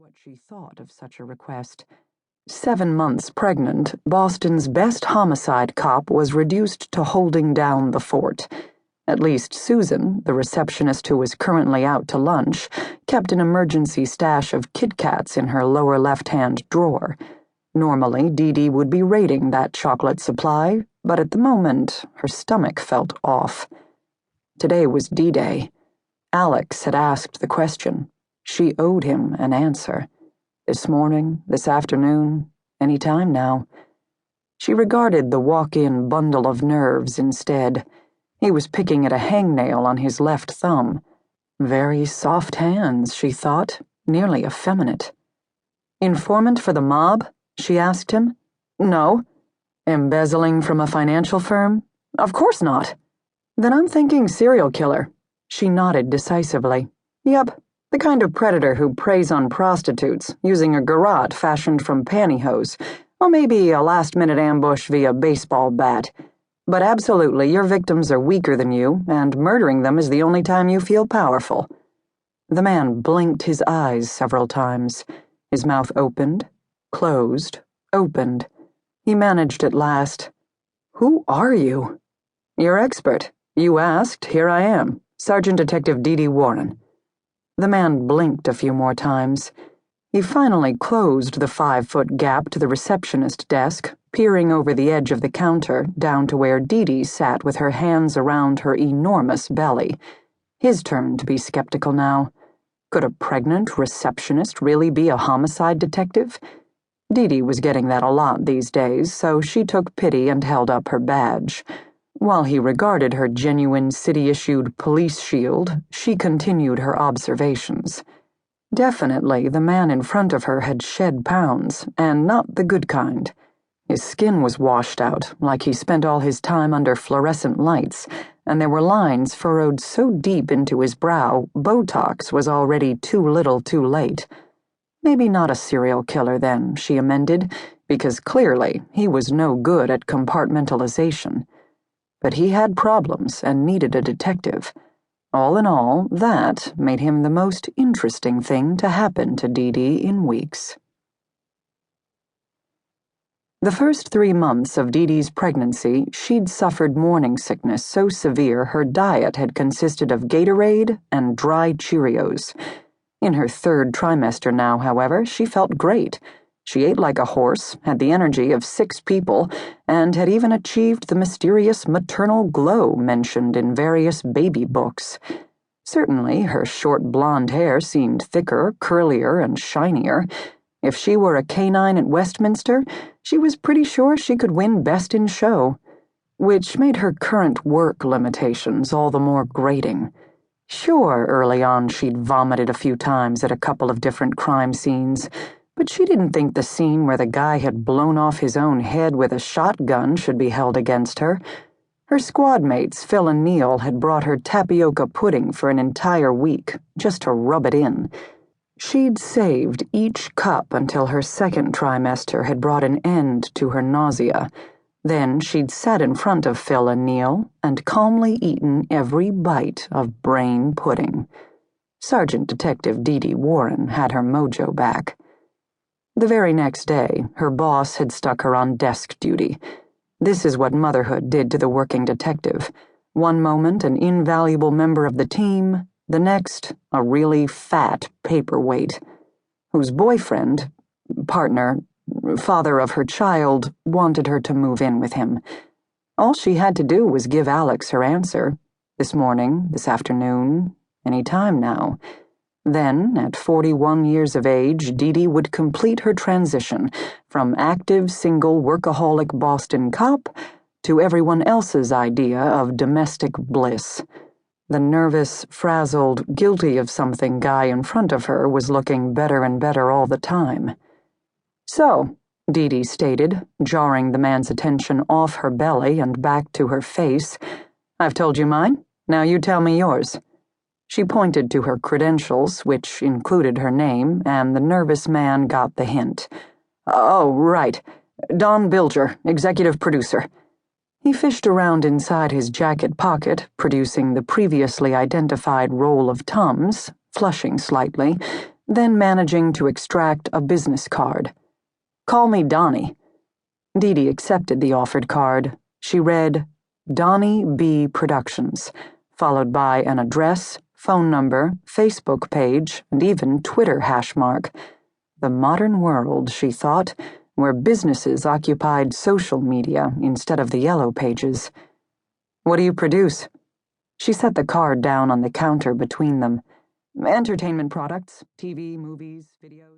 what she thought of such a request. 7 months pregnant, Boston's best homicide cop was reduced to holding down the fort. At least Susan, the receptionist who was currently out to lunch, kept an emergency stash of Kit Kats in her lower left-hand drawer. Normally, D.D. would be raiding that chocolate supply, but at the moment, her stomach felt off. Today was D-Day. Alex had asked the question. She owed him an answer. This morning, this afternoon, any time now. She regarded the walk-in bundle of nerves instead. He was picking at a hangnail on his left thumb. Very soft hands, she thought, nearly effeminate. "Informant for the mob?" she asked him. "No." "Embezzling from a financial firm?" "Of course not." "Then I'm thinking serial killer." She nodded decisively. "Yep. The kind of predator who preys on prostitutes, using a garrote fashioned from pantyhose, or maybe a last-minute ambush via baseball bat. But absolutely, your victims are weaker than you, and murdering them is the only time you feel powerful." The man blinked his eyes several times. His mouth opened, closed, opened. He managed at last. "Who are you?" "Your expert. You asked, here I am. Sergeant Detective D.D. Warren." The man blinked a few more times. He finally closed the 5-foot gap to the receptionist desk, peering over the edge of the counter down to where D.D. sat with her hands around her enormous belly. His turn to be skeptical now. Could a pregnant receptionist really be a homicide detective? D.D. was getting that a lot these days, so she took pity and held up her badge. While he regarded her genuine city-issued police shield, she continued her observations. Definitely, the man in front of her had shed pounds, and not the good kind. His skin was washed out, like he spent all his time under fluorescent lights, and there were lines furrowed so deep into his brow, Botox was already too little too late. Maybe not a serial killer then, she amended, because clearly he was no good at compartmentalization. But he had problems and needed a detective. All in all, that made him the most interesting thing to happen to D.D. in weeks. The first 3 months of D.D.'s pregnancy, she'd suffered morning sickness so severe her diet had consisted of Gatorade and dry Cheerios. In her 3rd trimester now, however, she felt great. She ate like a horse, had the energy of 6 people, and had even achieved the mysterious maternal glow mentioned in various baby books. Certainly, her short blonde hair seemed thicker, curlier, and shinier. If she were a canine at Westminster, she was pretty sure she could win Best in Show, which made her current work limitations all the more grating. Sure, early on she'd vomited a few times at a couple of different crime scenes, but she didn't think the scene where the guy had blown off his own head with a shotgun should be held against her. Her squad mates, Phil and Neil, had brought her tapioca pudding for an entire week, just to rub it in. She'd saved each cup until her 2nd trimester had brought an end to her nausea. Then she'd sat in front of Phil and Neil and calmly eaten every bite of brain pudding. Sergeant Detective D.D. Warren had her mojo back. The very next day, her boss had stuck her on desk duty. This is what motherhood did to the working detective. One moment an invaluable member of the team, the next a really fat paperweight, whose boyfriend, partner, father of her child, wanted her to move in with him. All she had to do was give Alex her answer. This morning, this afternoon, any time now. Then, at 41 years of age, D.D. would complete her transition from active, single, workaholic Boston cop to everyone else's idea of domestic bliss. The nervous, frazzled, guilty of something guy in front of her was looking better and better all the time. "So," D.D. stated, jarring the man's attention off her belly and back to her face, "I've told you mine. Now you tell me yours." She pointed to her credentials, which included her name, and the nervous man got the hint. "Oh, right. Don Bilger, executive producer." He fished around inside his jacket pocket, producing the previously identified roll of Tums, flushing slightly, then managing to extract a business card. "Call me Donnie." D.D. accepted the offered card. She read, "Donnie B. Productions," followed by an address, phone number, Facebook page, and even Twitter hashmark. The modern world, she thought, where businesses occupied social media instead of the yellow pages. "What do you produce?" She set the card down on the counter between them. "Entertainment products, TV, movies, videos."